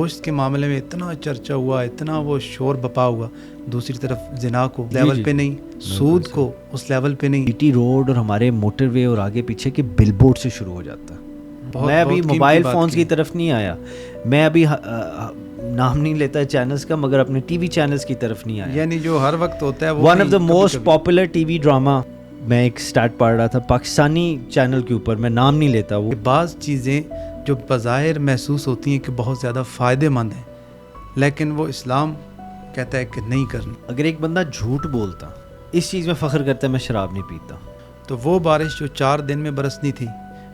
گوشت کے معاملے میں اتنا چرچا ہوا, اتنا وہ شور بپا ہوا, دوسری طرف زنا کو لیول پہ نہیں, سود کو اس لیول پہ نہیں. ٹی ٹی روڈ اور ہمارے موٹر وے اور آگے پیچھے کے بل بورڈ سے شروع ہو جاتا ہے. میں ابھی موبائل فونز کی طرف نہیں آیا, میں ابھی نام نہیں لیتا چینلز کا, مگر اپنے ٹی وی چینلز کی طرف نہیں آیا. یعنی جو ہر وقت ہوتا ہے وہ one of the most popular T V drama میں ایک سٹارٹ پڑھ رہا تھا پاکستانی چینل کے اوپر, میں نام نہیں لیتا. وہ بعض چیزیں جو بظاہر محسوس ہوتی ہیں کہ بہت زیادہ فائدے مند ہیں, لیکن وہ اسلام کہتا ہے کہ نہیں کرنی. اگر ایک بندہ جھوٹ بولتا, اس چیز میں فخر کرتا ہے میں شراب نہیں پیتا, تو وہ بارش جو 4 دن میں برسنی تھی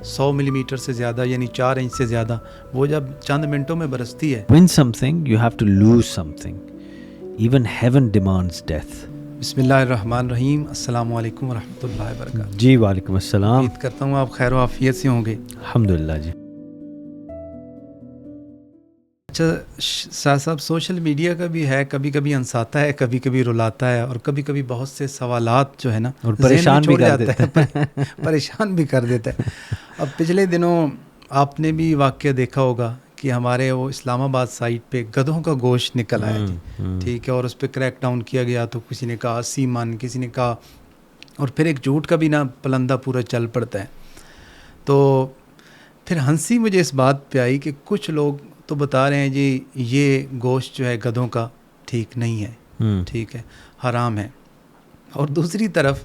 100 ملی میٹر سے زیادہ یعنی 4 انچ سے زیادہ, وہ جب چند منٹوں میں برستی ہے. win something you have to lose something, even heaven demands death. بسم اللہ الرحمن الرحیم. السلام علیکم ورحمۃ اللہ وبرکاتہ. جی وعلیکم السلام. امید کرتا ہوں آپ خیر و عافیت سے ہوں گے. الحمدللہ جی. اچھا صاحب, سوشل میڈیا کا بھی ہے, کبھی کبھی ہنساتا ہے, کبھی کبھی رلاتا ہے, اور کبھی کبھی بہت سے سوالات جو ہے نا اور پریشان بھی کر دیتا ہے, پریشان بھی کر دیتا ہے. اب پچھلے دنوں آپ نے بھی واقعہ دیکھا ہوگا کہ ہمارے وہ اسلام آباد سائٹ پہ گدھوں کا گوشت نکل آیا تھا, ٹھیک ہے, اور اس پہ کریک ڈاؤن کیا گیا. تو کسی نے کہا 80 من, کسی نے کہا, اور پھر ایک جھوٹ کا بھی نا پلندہ پورا چل پڑتا ہے. تو پھر ہنسی مجھے اس بات پہ آئی کہ کچھ لوگ تو بتا رہے ہیں جی یہ گوشت جو ہے گدھوں کا ٹھیک نہیں ہے, ٹھیک ہے, حرام ہے. اور دوسری طرف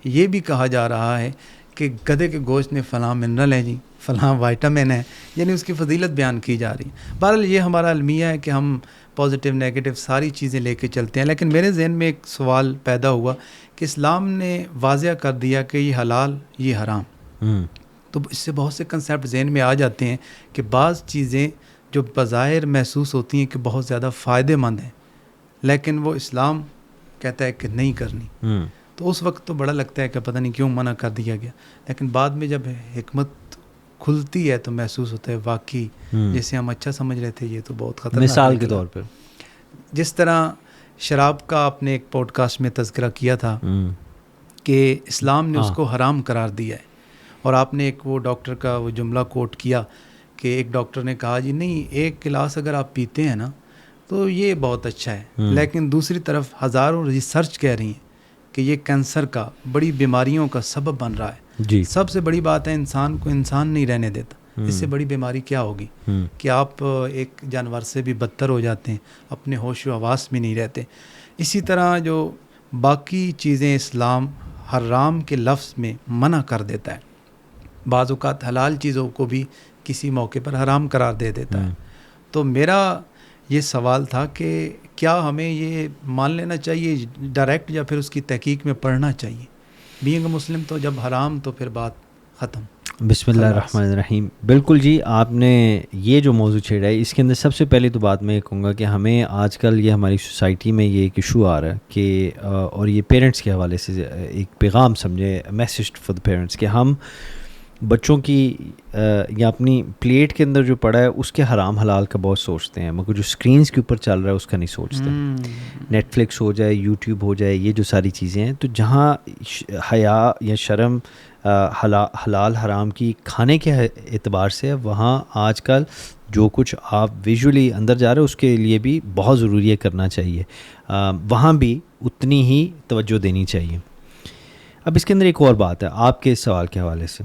یہ بھی کہا جا رہا ہے کہ گدھے کے گوشت میں فلاں منرل ہے جی, فلاں وائٹامن ہے, یعنی اس کی فضیلت بیان کی جا رہی ہے. بہرحال یہ ہمارا المیہ ہے کہ ہم پازیٹیو نیگیٹو ساری چیزیں لے کے چلتے ہیں. لیکن میرے ذہن میں ایک سوال پیدا ہوا کہ اسلام نے واضح کر دیا کہ یہ حلال یہ حرام, تو اس سے بہت سے کنسیپٹ ذہن میں آ جاتے ہیں کہ بعض چیزیں جو بظاہر محسوس ہوتی ہیں کہ بہت زیادہ فائدے مند ہیں, لیکن وہ اسلام کہتا ہے کہ نہیں کرنی. تو اس وقت تو بڑا لگتا ہے کہ پتہ نہیں کیوں منع کر دیا گیا, لیکن بعد میں جب حکمت کھلتی ہے تو محسوس ہوتا ہے واقعی جیسے ہم اچھا سمجھ رہے تھے یہ تو بہت خطرناک. مثال کے طور پر جس طرح شراب کا آپ نے ایک پوڈ کاسٹ میں تذکرہ کیا تھا کہ اسلام نے اس کو حرام قرار دیا ہے, اور آپ نے ایک وہ ڈاکٹر کا وہ جملہ کوٹ کیا کہ ایک ڈاکٹر نے کہا جی نہیں, ایک گلاس اگر آپ پیتے ہیں نا تو یہ بہت اچھا ہے, لیکن دوسری طرف ہزاروں ریسرچ کہہ رہی ہیں کہ یہ کینسر کا, بڑی بیماریوں کا سبب بن رہا ہے. جی. سب سے بڑی بات ہے انسان کو انسان نہیں رہنے دیتا. اس سے بڑی بیماری کیا ہوگی کہ آپ ایک جانور سے بھی بدتر ہو جاتے ہیں, اپنے ہوش و حواس میں نہیں رہتے. اسی طرح جو باقی چیزیں اسلام حرام کے لفظ میں منع کر دیتا ہے, بعض اوقات حلال چیزوں کو بھی کسی موقع پر حرام قرار دے دیتا ہے. تو میرا یہ سوال تھا کہ کیا ہمیں یہ مان لینا چاہیے ڈائریکٹ یا پھر اس کی تحقیق میں پڑھنا چاہیے؟ بینگ اے مسلم تو جب حرام تو پھر بات ختم. بسم اللہ الرحمن الرحیم. بالکل جی, آپ نے یہ جو موضوع چھیڑا ہے اس کے اندر سب سے پہلے تو بات میں یہ کہوں گا کہ ہمیں آج کل یہ ہماری سوسائٹی میں یہ ایک ایشو آ رہا ہے کہ اور یہ پیرنٹس کے حوالے سے ایک پیغام سمجھے, میسیج فار دا پیرنٹس, کہ ہم بچوں کی یا اپنی پلیٹ کے اندر جو پڑا ہے اس کے حرام حلال کا بہت سوچتے ہیں, مگر جو اسکرینز کے اوپر چل رہا ہے اس کا نہیں سوچتے. نیٹ فلکس ہو جائے, یوٹیوب ہو جائے, یہ جو ساری چیزیں ہیں, تو جہاں حیا یا شرم حلال حرام کی کھانے کے اعتبار سے وہاں آج کل جو کچھ آپ ویژولی اندر جا رہے ہیں اس کے لیے بھی بہت ضروری ہے کرنا چاہیے, وہاں بھی اتنی ہی توجہ دینی چاہیے. اب اس کے اندر ایک اور بات ہے آپ کے سوال کے حوالے سے.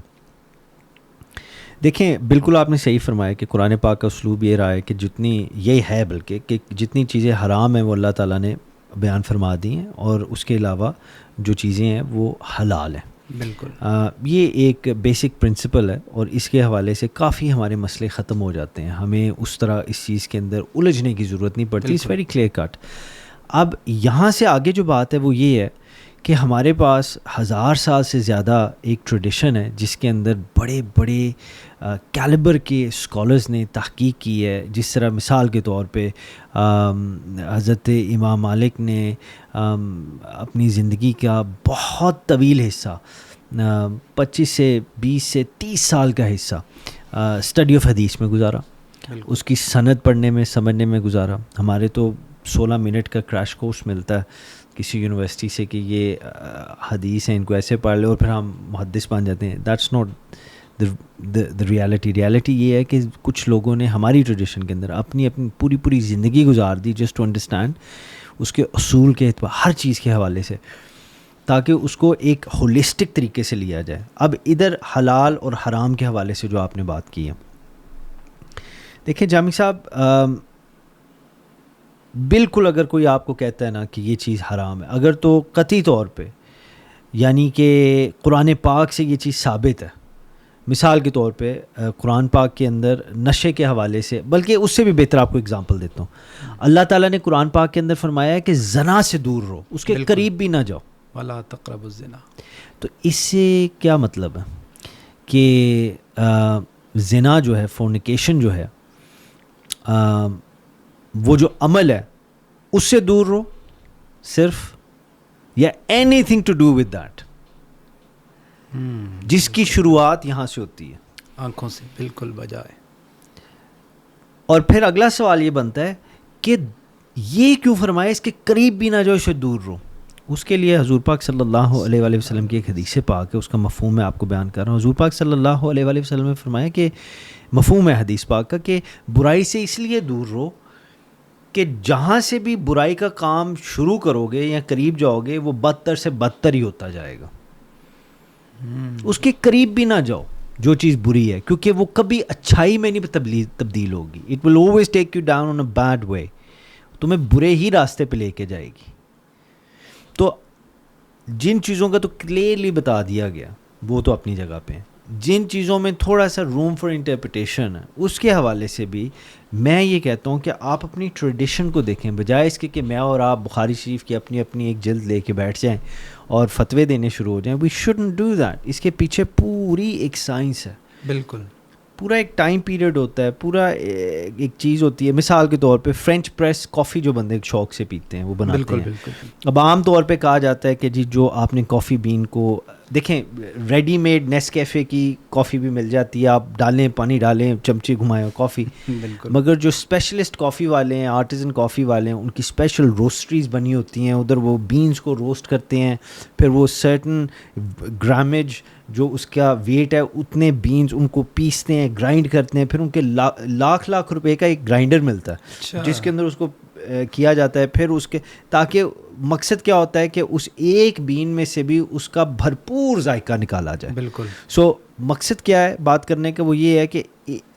دیکھیں بالکل آپ نے صحیح فرمایا کہ قرآن پاک کا اسلوب یہ رہا ہے کہ یہی ہے بلکہ کہ جتنی چیزیں حرام ہیں وہ اللہ تعالیٰ نے بیان فرما دی ہیں, اور اس کے علاوہ جو چیزیں ہیں وہ حلال ہیں. بالکل یہ ایک بیسک پرنسپل ہے, اور اس کے حوالے سے کافی ہمارے مسئلے ختم ہو جاتے ہیں. ہمیں اس طرح اس چیز کے اندر الجھنے کی ضرورت نہیں پڑتی. It's very clear cut. اب یہاں سے آگے جو بات ہے وہ یہ ہے کہ ہمارے پاس 1000 سال سے زیادہ ایک ٹریڈیشن ہے جس کے اندر بڑے بڑے کیلیبر کے اسکالرز نے تحقیق کی ہے. جس طرح مثال کے طور پہ حضرت امام مالک نے اپنی زندگی کا بہت طویل حصہ 25 سے 20 سے 30 سال کا حصہ اسٹڈی آف حدیث میں گزارا, اس کی سند پڑھنے میں سمجھنے میں گزارا. ہمارے تو 16 منٹ کا کریش کورس ملتا ہے کسی یونیورسٹی سے کہ یہ حدیث ہیں ان کو ایسے پڑھ لے اور پھر ہم محدث بن جاتے ہیں. ریالٹی یہ ہے کہ کچھ لوگوں نے ہماری ٹریڈیشن کے اندر اپنی پوری زندگی گزار دی جسٹ ٹو انڈرسٹینڈ اس کے اصول کے اعتبار ہر چیز کے حوالے سے, تاکہ اس کو ایک ہولسٹک طریقے سے لیا جائے. اب ادھر حلال اور حرام کے حوالے سے جو آپ نے بات کی ہے, دیکھیں جامی صاحب, بالکل اگر کوئی آپ کو کہتا ہے نا کہ یہ چیز حرام ہے, اگر تو قطعی طور پہ یعنی کہ قرآن پاک سے یہ چیز ثابت ہے. مثال کے طور پہ قرآن پاک کے اندر نشے کے حوالے سے, بلکہ اس سے بھی بہتر آپ کو اگزامپل دیتا ہوں, اللہ تعالیٰ نے قرآن پاک کے اندر فرمایا ہے کہ زنا سے دور رہو, اس کے قریب بھی نہ جاؤ, وَلَا تَقْرَبُوا الزِّنَا. تو اس سے کیا مطلب ہے کہ زنا جو ہے, فورنیکیشن جو ہے, وہ جو عمل ہے اس سے دور رہو صرف, یا anything to do with that, جس کی شروعات یہاں سے ہوتی ہے, آنکھوں سے بالکل بجائے. اور پھر اگلا سوال یہ بنتا ہے کہ یہ کیوں فرمایا اس کے قریب بھی نہ جاؤ, اس سے دور رہو. اس کے لیے حضور پاک صلی اللہ علیہ وآلہ وسلم کی ایک حدیث پاک ہے, اس کا مفہوم میں آپ کو بیان کر رہا ہوں. حضور پاک صلی اللہ علیہ وآلہ وسلم نے فرمایا کہ مفہوم ہے حدیث پاک کا کہ برائی سے اس لیے دور رہو کہ جہاں سے بھی برائی کا کام شروع کرو گے یا قریب جاؤ گے وہ بدتر سے بدتر ہی ہوتا جائے گا. اس کے قریب بھی نہ جاؤ جو چیز بری ہے, کیونکہ وہ کبھی اچھائی میں نہیں تبدیل ہوگی. It will always take you down on a bad way, تمہیں برے ہی راستے پہ لے کے جائے گی. تو جن چیزوں کا تو کلیئرلی بتا دیا گیا وہ تو اپنی جگہ پہ ہیں, جن چیزوں میں تھوڑا سا روم فار انٹرپریٹیشن ہے اس کے حوالے سے بھی میں یہ کہتا ہوں کہ آپ اپنی ٹریڈیشن کو دیکھیں, بجائے اس کے کہ میں اور آپ بخاری شریف کی اپنی ایک جلد لے کے بیٹھ جائیں اور فتوے دینے شروع ہو جائیں. We shouldn't do that. اس کے پیچھے پوری ایک سائنس ہے, بالکل پورا ایک ٹائم پیریڈ ہوتا ہے, پورا ایک چیز ہوتی ہے. مثال کے طور پہ فرینچ پریس کافی جو بندے شوق سے پیتے ہیں وہ بناتے ہیں. اب عام طور پہ کہا جاتا ہے کہ جی جو آپ نے کافی بین کو دیکھیں, ریڈی میڈ نیس کیفے کی کافی بھی مل جاتی ہے, آپ ڈالیں پانی ڈالیں چمچے گھمائیں کافی, مگر جو اسپیشلسٹ کافی والے ہیں, آرٹیزن کافی والے ہیں, ان کی اسپیشل روسٹریز بنی ہوتی ہیں, ادھر وہ بینز کو روسٹ کرتے ہیں, پھر وہ سرٹن گرامیج جو اس کا ویٹ ہے اتنے بینز ان کو پیستے ہیں, گرائنڈ کرتے ہیں, پھر ان کے لاکھ روپے کا ایک گرائنڈر ملتا ہے جس کے اندر اس کو کیا جاتا ہے. پھر اس کے تاکہ مقصد کیا ہوتا ہے کہ اس ایک بین میں سے بھی اس کا بھرپور ذائقہ نکالا جائے. بالکل. سو مقصد کیا ہے بات کرنے کا, وہ یہ ہے کہ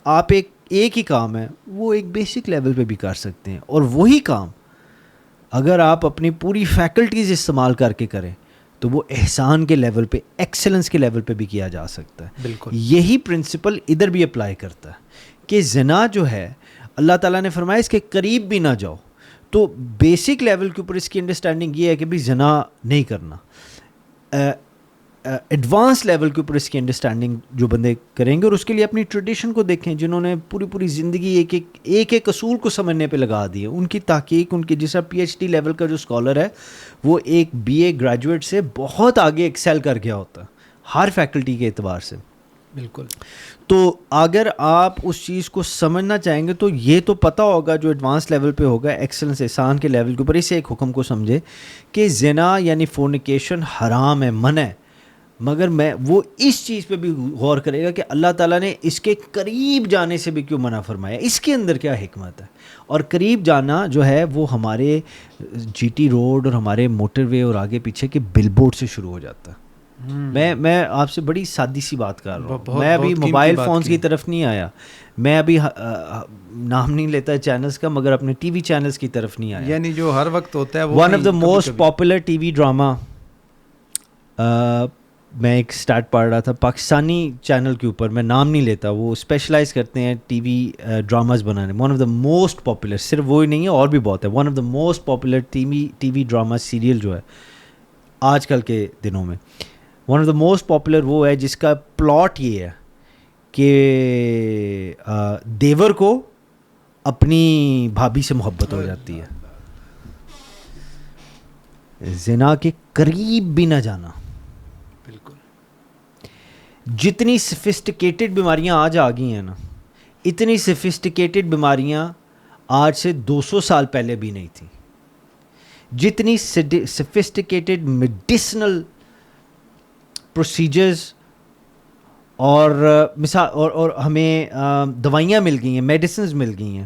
آپ ایک ہی کام ہے وہ ایک بیسک لیول پہ بھی کر سکتے ہیں, اور وہی کام اگر آپ اپنی پوری فیکلٹیز استعمال کر کے کریں تو وہ احسان کے لیول پہ, ایکسلنس کے لیول پہ بھی کیا جا سکتا ہے. بالکل یہی پرنسپل ادھر بھی اپلائی کرتا ہے کہ زنا جو ہے اللہ تعالیٰ نے فرمایا اس کے قریب بھی نہ جاؤ. تو بیسک لیول کے اوپر اس کی انڈرسٹینڈنگ یہ ہے کہ بھی زنا نہیں کرنا. ایڈوانس لیول کے اوپر اس کی انڈرسٹینڈنگ جو بندے کریں گے, اور اس کے لیے اپنی ٹریڈیشن کو دیکھیں جنہوں نے پوری زندگی ایک اصول کو سمجھنے پہ لگا دی ہے. ان کی تحقیق, ان کی جیسا PhD لیول کا جو اسکالر ہے وہ ایک BA گریجویٹ سے بہت آگے ایکسیل کر گیا ہوتا ہے ہر فیکلٹی کے اعتبار سے. بالکل. تو اگر آپ اس چیز کو سمجھنا چاہیں گے تو یہ تو پتہ ہوگا جو ایڈوانس لیول پہ ہوگا, ایکسلنس احسان کے لیول کے اوپر, اسے ایک حکم کو سمجھے کہ زنا یعنی فورنیکیشن حرام ہے, منع ہے, مگر میں وہ اس چیز پہ بھی غور کرے گا کہ اللہ تعالیٰ نے اس کے قریب جانے سے بھی کیوں منع فرمایا, اس کے اندر کیا حکمت ہے. اور قریب جانا جو ہے وہ ہمارے GT روڈ اور ہمارے موٹر وے اور آگے پیچھے کے بل بورڈ سے شروع ہو جاتا ہے. میں آپ سے بڑی سادی سی بات کر رہا ہوں, میں ابھی موبائل فونز کی طرف نہیں آیا, میں ابھی نام نہیں لیتا چینلز کا, مگر اپنے TV چینلز کی طرف نہیں آیا. یعنی جو ہر وقت ہوتا ہے وہ one of the most popular TV drama میں ایک سٹارٹ پڑھ رہا تھا پاکستانی چینل کے اوپر, میں نام نہیں لیتا, وہ اسپیشلائز کرتے ہیں TV ڈراماز بنانے. One of the most popular, صرف وہی نہیں ہے اور بھی بہت ہے, one of the most popular TV drama serial جو ہے آج کل کے دنوں میں, one of the most popular وہ ہے جس کا پلاٹ یہ ہے کہ دیور کو اپنی بھابھی سے محبت ہو جاتی ہے. زنا کے قریب بھی نہ جانا. بالکل. جتنی سفسٹیکیٹڈ بیماریاں آج آ گئی ہیں نا, اتنی سفسٹیکیٹڈ بیماریاں آج سے 200 سال پہلے بھی نہیں تھیں. جتنی سفسٹیکیٹڈ میڈیسنل پروسیجرز اور مثال اور ہمیں دوائیاں مل گئی ہیں, میڈیسنز مل گئی ہیں,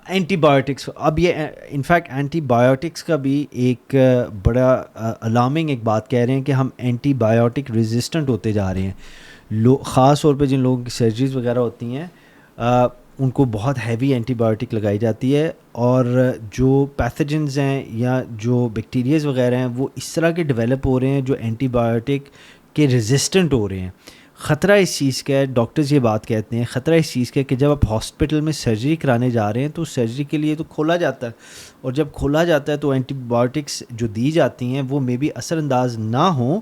اینٹی بایوٹکس. اب یہ انفیکٹ اینٹی بایوٹکس کا بھی ایک بڑا الارمنگ ایک بات کہہ رہے ہیں کہ ہم اینٹی بایوٹک ریزسٹنٹ ہوتے جا رہے ہیں. خاص طور پہ جن لوگوں کی سرجریز وغیرہ ہوتی ہیں ان کو بہت ہیوی اینٹی بایوٹک لگائی جاتی ہے, اور جو پیتھوجنز ہیں یا جو بیکٹیریاز وغیرہ ہیں وہ اس طرح کے ڈیولپ ہو رہے ہیں جو اینٹی بایوٹک کے ریزسٹنٹ ہو رہے ہیں. خطرہ اس چیز کا ہے, ڈاکٹرز یہ بات کہتے ہیں, خطرہ اس چیز کا ہے کہ جب آپ ہاسپٹل میں سرجری کرانے جا رہے ہیں تو سرجری کے لیے تو کھولا جاتا ہے, اور جب کھولا جاتا ہے تو اینٹی بایوٹکس جو دی جاتی ہیں وہ مے بی اثر انداز نہ ہوں,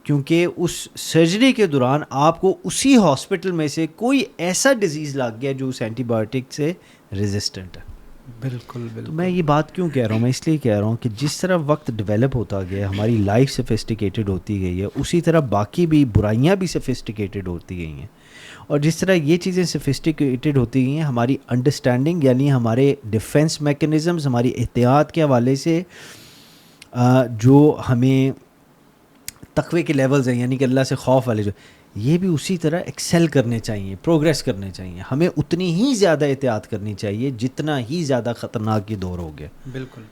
کیونکہ اس سرجری کے دوران آپ کو اسی ہاسپٹل میں سے کوئی ایسا ڈیزیز لگ گیا جو اس اینٹی بایوٹک سے ریزسٹنٹ ہے. بالکل تو میں یہ بات کیوں کہہ رہا ہوں, میں اس لیے کہہ رہا ہوں کہ جس طرح وقت ڈیولپ ہوتا گیا, ہماری لائف سفسٹیکیٹڈ ہوتی گئی ہے, اسی طرح باقی بھی برائیاں بھی سفسٹیکیٹڈ ہوتی گئی ہیں. اور جس طرح یہ چیزیں سفسٹیکیٹڈ ہوتی گئی ہیں, ہماری انڈرسٹینڈنگ یعنی ہمارے ڈیفینس میکینزمز, ہماری احتیاط کے حوالے سے جو ہمیں تقوی کے لیولز ہیں یعنی کہ اللہ سے خوف والے, جو یہ بھی اسی طرح ایکسیل کرنے چاہیے, پروگریس کرنے چاہیے. ہمیں اتنی ہی زیادہ احتیاط کرنی چاہیے جتنا ہی زیادہ خطرناک یہ دور ہو گیا. بالکل.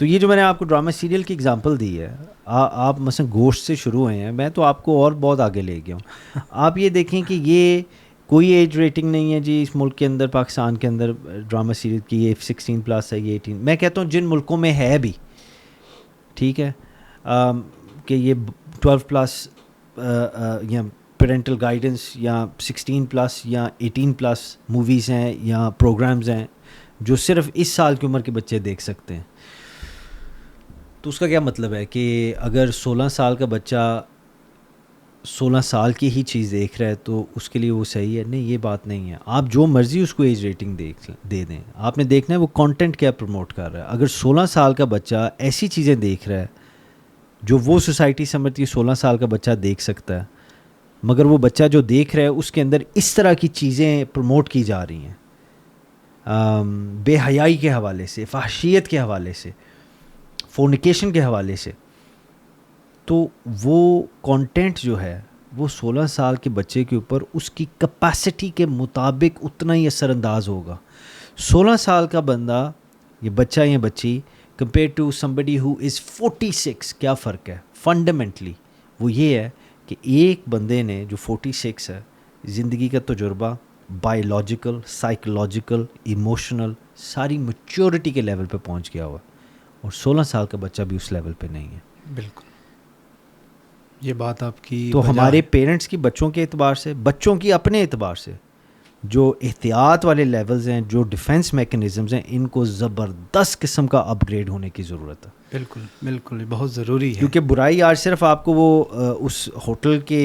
تو یہ جو میں نے آپ کو ڈرامہ سیریل کی اگزامپل دی ہے, آپ مثلا گوشت سے شروع ہوئے ہیں, میں تو آپ کو اور بہت آگے لے گیا ہوں. آپ یہ دیکھیں کہ یہ کوئی ایج ریٹنگ نہیں ہے جی اس ملک کے اندر, پاکستان کے اندر ڈرامہ سیریل کی یہ 16+ ہے, یہ 18. میں کہتا ہوں جن ملکوں میں ہے بھی ٹھیک ہے کہ یہ 12+ یا پیرنٹل گائیڈنس یا 16+ یا 18+ موویز ہیں یا پروگرامز ہیں جو صرف اس سال کی عمر کے بچے دیکھ سکتے ہیں, تو اس کا کیا مطلب ہے کہ اگر 16 سال کا بچہ 16 سال کی ہی چیز دیکھ رہا ہے تو اس کے لیے وہ صحیح ہے؟ نہیں, یہ بات نہیں ہے. آپ جو مرضی اس کو ایج ریٹنگ دے دیں, آپ نے دیکھنا ہے وہ کانٹینٹ کیا پروموٹ کر رہا ہے. اگر 16 سال کا بچہ ایسی چیزیں دیکھ رہا ہے جو وہ سوسائٹی سمجھتی ہے 16 سال کا بچہ دیکھ سکتا ہے, مگر وہ بچہ جو دیکھ رہا ہے اس کے اندر اس طرح کی چیزیں پروموٹ کی جا رہی ہیں, بے حیائی کے حوالے سے, فحشیت کے حوالے سے, فورنیکیشن کے حوالے سے, تو وہ کانٹینٹ جو ہے وہ 16 سال کے بچے کے اوپر اس کی کیپیسٹی کے مطابق اتنا ہی اثر انداز ہوگا. 16 سال کا بندہ, یہ بچہ یا بچی, compare to somebody who is 46, کیا فرق ہے فنڈامنٹلی؟ وہ یہ ہے کہ ایک بندے نے جو 46 ہے, زندگی کا تجربہ بایولوجیکل, سائیکولوجیکل, ایموشنل, ساری میچورٹی کے لیول پہ پہنچ گیا ہوا, اور 16 سال کا بچہ بھی اس لیول پہ نہیں ہے. بالکل, یہ بات آپ کی. تو ہمارے پیرنٹس کی بچوں کے اعتبار سے, بچوں کی اپنے اعتبار سے جو احتیاط والے لیولز ہیں, جو ڈیفینس میکینزمز ہیں, ان کو زبردست قسم کا اپ گریڈ ہونے کی ضرورت ہے. بالکل بالکل, بہت ضروری ہے, کیونکہ برائی آج صرف آپ کو وہ اس ہوٹل کے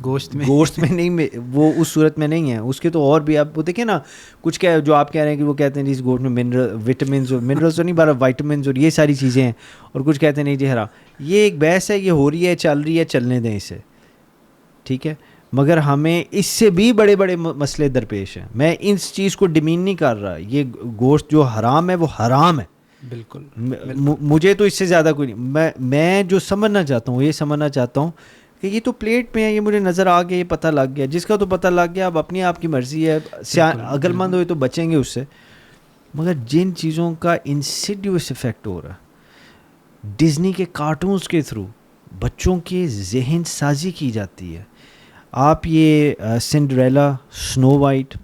گوشت میں نہیں, وہ اس صورت میں نہیں ہے, اس کے تو اور بھی آپ وہ دیکھیں نا, کچھ کیا جو آپ کہہ رہے ہیں کہ وہ کہتے ہیں جی اس گوشت میں وٹامنز اور منرلز تو نہیں, بارہ وائٹامنز اور یہ ساری چیزیں ہیں, اور کچھ کہتے ہیں نہیں جی حرام. یہ ایک بحث ہے, یہ ہو رہی ہے, چل رہی ہے, چلنے دیں اسے, ٹھیک ہے, مگر ہمیں اس سے بھی بڑے بڑے مسئلے درپیش ہیں. میں اس چیز کو ڈیمین نہیں کر رہا, یہ گوشت جو حرام ہے وہ حرام ہے, بالکل. مجھے تو اس سے زیادہ کوئی نہیں. میں جو سمجھنا چاہتا ہوں, یہ سمجھنا چاہتا ہوں کہ یہ تو پلیٹ پہ ہے, یہ مجھے نظر آ گیا, یہ پتہ لگ گیا, جس کا تو پتہ لگ گیا, اب اپنی آپ کی مرضی ہے, عقل مند ہوئے تو بچیں گے اس سے. مگر جن چیزوں کا انسیڈیوس افیکٹ ہو رہا ہے, ڈزنی کے کارٹونز کے تھرو بچوں کے ذہن سازی کی جاتی ہے. آپ یہ سنڈریلا, سنو وائٹ,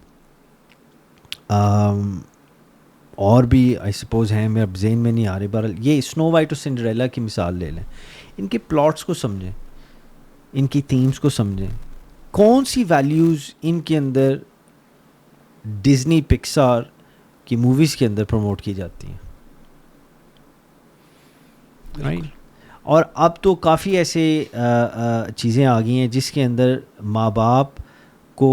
اور بھی آئی سپوز ہیں, میرے ذہن میں نہیں آ رہے, بہرحال یہ سنو وائٹ اور سنڈریلا کی مثال لے لیں. ان کے پلاٹس کو سمجھیں, ان کی تھیمز کو سمجھیں, کون سی ویلیوز ان کے اندر ڈزنی پکسار کی موویز کے اندر پروموٹ کی جاتی ہیں, رائٹ. اور اب تو کافی ایسے چیزیں آ گئی ہیں جس کے اندر ماں باپ کو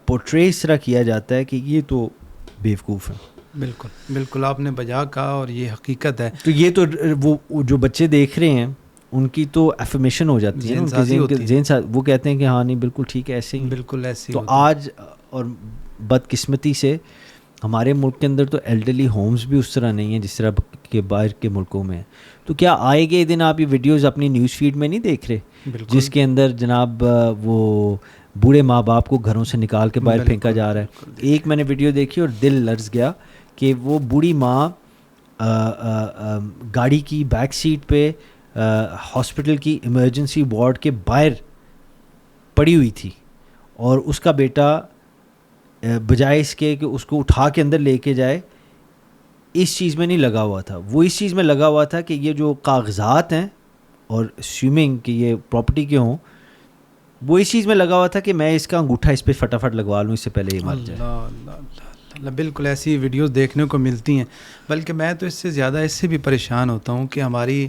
پورٹرے اس طرح کیا جاتا ہے کہ یہ تو بیوقوف ہے. بالکل بالکل, آپ نے بجا کہا, اور یہ حقیقت ہے. تو یہ تو وہ جو بچے دیکھ رہے ہیں ان کی تو افرمیشن ہو جاتی ہے, وہ کہتے ہیں کہ ہاں نہیں بالکل ٹھیک ہے, ایسے ہی, بالکل ایسے. تو آج اور بدقسمتی سے ہمارے ملک کے اندر تو ایلڈرلی ہومز بھی اس طرح نہیں ہیں جس طرح کہ باہر کے ملکوں میں ہیں. تو کیا آئے گے دن آپ یہ ویڈیوز اپنی نیوز فیڈ میں نہیں دیکھ رہے جس کے اندر جناب وہ بوڑھے ماں باپ کو گھروں سے نکال کے باہر پھینکا جا رہا ہے؟ ایک میں نے ویڈیو دیکھی اور دل لرز گیا کہ وہ بوڑھی ماں گاڑی کی بیک سیٹ پہ ہاسپٹل کی ایمرجنسی وارڈ کے باہر پڑی ہوئی تھی اور اس کا بیٹا بجائے اس کے کہ اس کو اٹھا کے اندر لے کے جائے اس چیز میں نہیں لگا ہوا تھا. وہ اس چیز میں لگا ہوا تھا کہ یہ جو کاغذات ہیں اور اسیومنگ کہ یہ پراپرٹی کے ہوں, وہ اس چیز میں لگا ہوا تھا کہ میں اس کا انگوٹھا اس پہ فٹافٹ لگوا لوں اس سے پہلے یہ مر جائے. اللہ بالکل ایسی ویڈیوز دیکھنے کو ملتی ہیں. بلکہ میں تو اس سے زیادہ اس سے بھی پریشان ہوتا ہوں کہ ہماری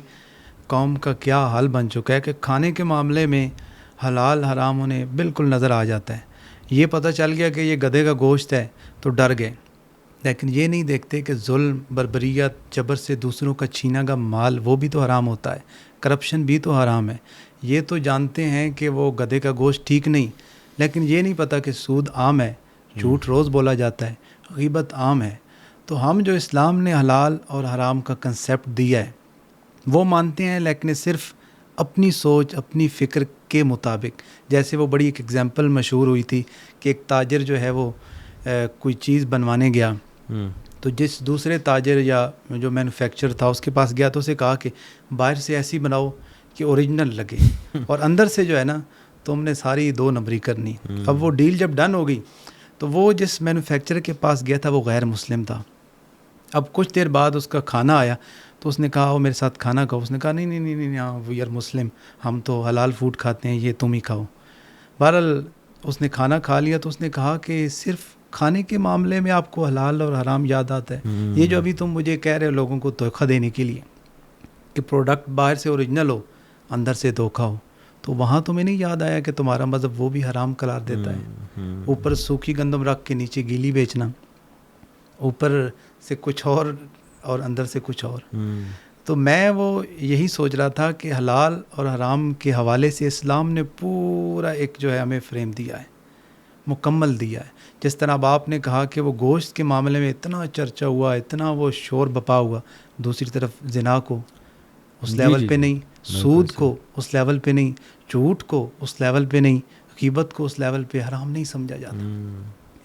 قوم کا کیا حال بن چکا ہے کہ کھانے کے معاملے میں حلال حرام انہیں بالکل نظر آ جاتا ہے. یہ پتہ چل گیا کہ یہ گدھے کا گوشت ہے تو ڈر گئے, لیکن یہ نہیں دیکھتے کہ ظلم, بربریت, جبر سے دوسروں کا چھینا گا مال وہ بھی تو حرام ہوتا ہے, کرپشن بھی تو حرام ہے. یہ تو جانتے ہیں کہ وہ گدھے کا گوشت ٹھیک نہیں, لیکن یہ نہیں پتہ کہ سود عام ہے, جھوٹ روز بولا جاتا ہے, غیبت عام ہے. تو ہم جو اسلام نے حلال اور حرام کا کنسیپٹ دیا ہے وہ مانتے ہیں, لیکن صرف اپنی سوچ, اپنی فکر کے مطابق. جیسے وہ بڑی ایک ایگزامپل مشہور ہوئی تھی کہ ایک تاجر جو ہے وہ کوئی چیز بنوانے گیا تو جس دوسرے تاجر یا جو مینوفیکچر تھا اس کے پاس گیا تو اسے کہا کہ باہر سے ایسی بناؤ کہ اوریجنل لگے اور اندر سے جو ہے نا تم نے ساری 2 نمبری کرنی. اب وہ ڈیل جب ڈن ہو گئی تو وہ جس مینوفیکچرر کے پاس گیا تھا وہ غیر مسلم تھا. اب کچھ دیر بعد اس کا کھانا آیا تو اس نے کہا وہ میرے ساتھ کھانا کھاؤ. اس نے کہا نہیں ہاں وی آر مسلم, ہم تو حلال فوڈ کھاتے ہیں, یہ تم ہی کھاؤ. بہرحال اس نے کھانا کھا لیا تو اس نے کہا کہ صرف کھانے کے معاملے میں آپ کو حلال اور حرام یاد آتا ہے. یہ جو ابھی تم مجھے کہہ رہے ہو لوگوں کو دھوکہ دینے کے لیے کہ پروڈکٹ باہر سے اوریجنل ہو اندر سے دھوکہ ہو, تو وہاں تمہیں نہیں یاد آیا کہ تمہارا مذہب وہ بھی حرام قرار دیتا ہے. اوپر سوکھی گندم رکھ کے نیچے گیلی بیچنا, اوپر سے کچھ اور اندر سے کچھ اور. تو میں وہ یہی سوچ رہا تھا کہ حلال اور حرام کے حوالے سے اسلام نے پورا ایک جو ہے ہمیں فریم دیا ہے, مکمل دیا ہے. جس طرح اب آپ نے کہا کہ وہ گوشت کے معاملے میں اتنا چرچا ہوا, اتنا وہ شور بپا ہوا, دوسری طرف زنا کو اس لیول پہ نہیں, سود کو اس لیول پہ نہیں, جھوٹ کو اس لیول پہ نہیں, غیبت کو اس لیول پہ حرام نہیں سمجھا جاتا.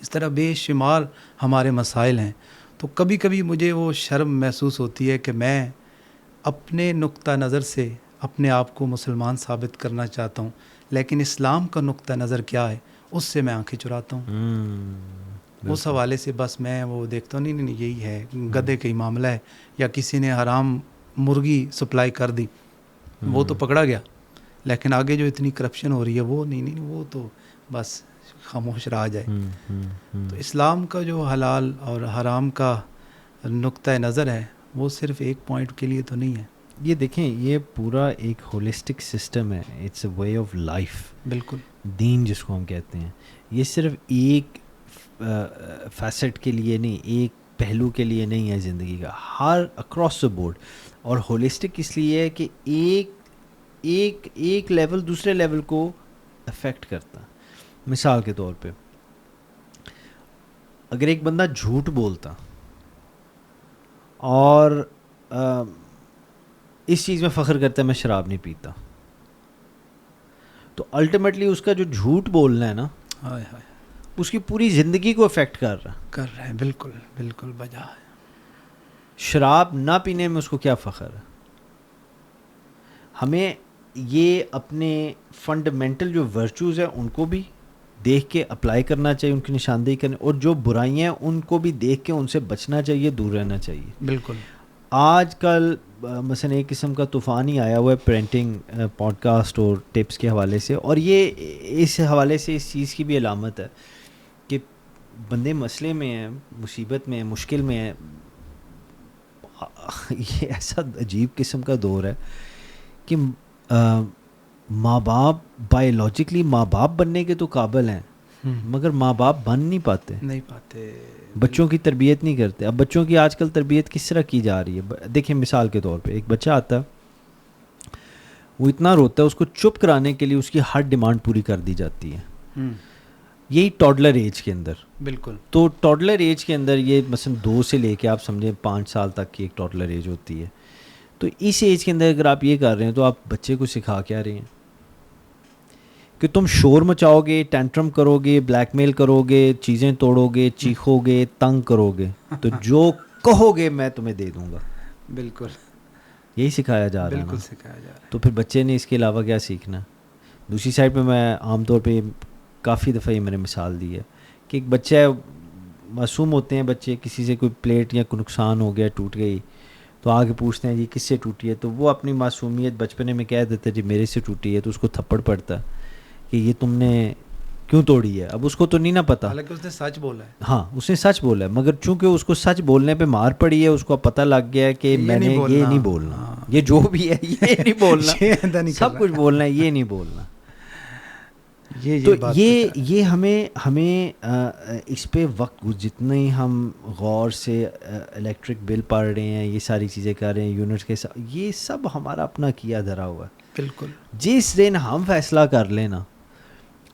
اس طرح بے شمار ہمارے مسائل ہیں. تو کبھی کبھی مجھے وہ شرم محسوس ہوتی ہے کہ میں اپنے نقطہ نظر سے اپنے آپ کو مسلمان ثابت کرنا چاہتا ہوں, لیکن اسلام کا نقطہ نظر کیا ہے اس سے میں آنکھیں چراتا ہوں. اس حوالے سے بس میں وہ دیکھتا ہوں نہیں یہی ہے, گدھے کا ہی معاملہ ہے, یا کسی نے حرام مرغی سپلائی کر دی وہ تو پکڑا گیا, لیکن آگے جو اتنی کرپشن ہو رہی ہے وہ نہیں وہ تو بس خاموش رہا جائے. تو اسلام کا جو حلال اور حرام کا نقطہ نظر ہے وہ صرف ایک پوائنٹ کے لیے تو نہیں ہے. یہ دیکھیں یہ پورا ایک ہولسٹک سسٹم ہے, it's a way of life. بالکل دین جس کو ہم کہتے ہیں, یہ صرف ایک فیسٹ کے لیے نہیں, ایک پہلو کے لیے نہیں ہے زندگی کا, ہر اکراس دا بورڈ. اور ہولسٹک اس لیے ہے کہ ایک لیول دوسرے لیول کو افیکٹ کرتا. مثال کے طور پہ اگر ایک بندہ جھوٹ بولتا اور اس چیز میں فخر کرتا ہے میں شراب نہیں پیتا, تو الٹیمیٹلی اس کا جو جھوٹ بولنا ہے نا اس کی پوری زندگی کو افیکٹ کر رہا ہے. بالکل بجا ہے. شراب نہ پینے میں اس کو کیا فخر ہے. ہمیں یہ اپنے فنڈامنٹل جو ورچوز ہیں ان کو بھی دیکھ کے اپلائی کرنا چاہیے, ان کی نشاندہی کرنے, اور جو برائیاں ہیں ان کو بھی دیکھ کے ان سے بچنا چاہیے, دور رہنا چاہیے. بالکل. آج کل مثلا ایک قسم کا طوفان ہی آیا ہوا ہے پرنٹنگ پوڈ کاسٹ اور ٹپس کے حوالے سے, اور یہ اس حوالے سے اس چیز کی بھی علامت ہے کہ بندے مسئلے میں ہیں, مصیبت میں ہیں, مشکل میں ہیں. یہ ایسا عجیب قسم کا دور ہے کہ ماں باپ بایولوجیکلی ماں باپ بننے کے تو قابل ہیں مگر ماں باپ بن نہیں پاتے, بچوں کی تربیت نہیں کرتے. اب بچوں کی آج کل تربیت کس طرح کی جا رہی ہے. دیکھیں مثال کے طور پہ ایک بچہ آتا ہے, وہ اتنا روتا ہے, اس کو چپ کرانے کے لیے اس کی ہر ڈیمانڈ پوری کر دی جاتی ہے. یہی ٹاڈلر ایج کے اندر. بالکل. تو ٹاڈلر ایج کے اندر یہ مثلاً 2 سے لے کے آپ سمجھیں 5 سال تک کی ایک ٹاڈلر ایج ہوتی ہے. تو اس ایج کے اندر اگر آپ یہ کر رہے ہیں تو آپ بچے کو سکھا کیا رہے ہیں کہ تم شور مچاؤ گے, ٹینٹرم کرو گے, بلیک میل کرو گے, چیزیں توڑو گے, چیخو گے, تنگ کرو گے, تو جو کہو گے میں تمہیں دے دوں گا. بالکل یہی سکھایا جا رہا ہے نا. بالکل سکھایا جا رہا ہے. تو پھر بچے نے اس کے علاوہ کیا سیکھنا. دوسری سائڈ پہ میں عام طور پہ کافی دفعہ یہ میں نے مثال دی ہے کہ ایک بچہ ہے, معصوم ہوتے ہیں بچے, کسی سے کوئی پلیٹ یا کوئی نقصان ہو گیا, ٹوٹ گئی, تو آگے پوچھتے ہیں جی کس سے ٹوٹی ہے, تو وہ اپنی معصومیت بچپنے میں کہہ دیتا ہے جی میرے سے ٹوٹی ہے, تو اس کو تھپڑ پڑتا ہے کہ یہ تم نے کیوں توڑی ہے. اب اس کو تو نہیں نہ پتا, حالانکہ اس نے سچ بولا ہے. ہاں اس نے سچ بولا ہے, مگر چونکہ اس کو سچ بولنے پہ مار پڑی ہے, اس کو پتہ لگ گیا ہے کہ میں نے یہ نہیں بولنا, یہ جو بھی ہے یہ نہیں بولنا, سب کچھ بولنا ہے, یہ نہیں بولنا. تو یہ ہمیں اس پہ وقت جتنے ہم غور سے الیکٹرک بل پڑھ رہے ہیں, یہ ساری چیزیں کر رہے ہیں, یونٹس کے ساتھ, یہ سب ہمارا اپنا کیا دھرا ہوا ہے. بالکل. جس دن ہم فیصلہ کر لینا,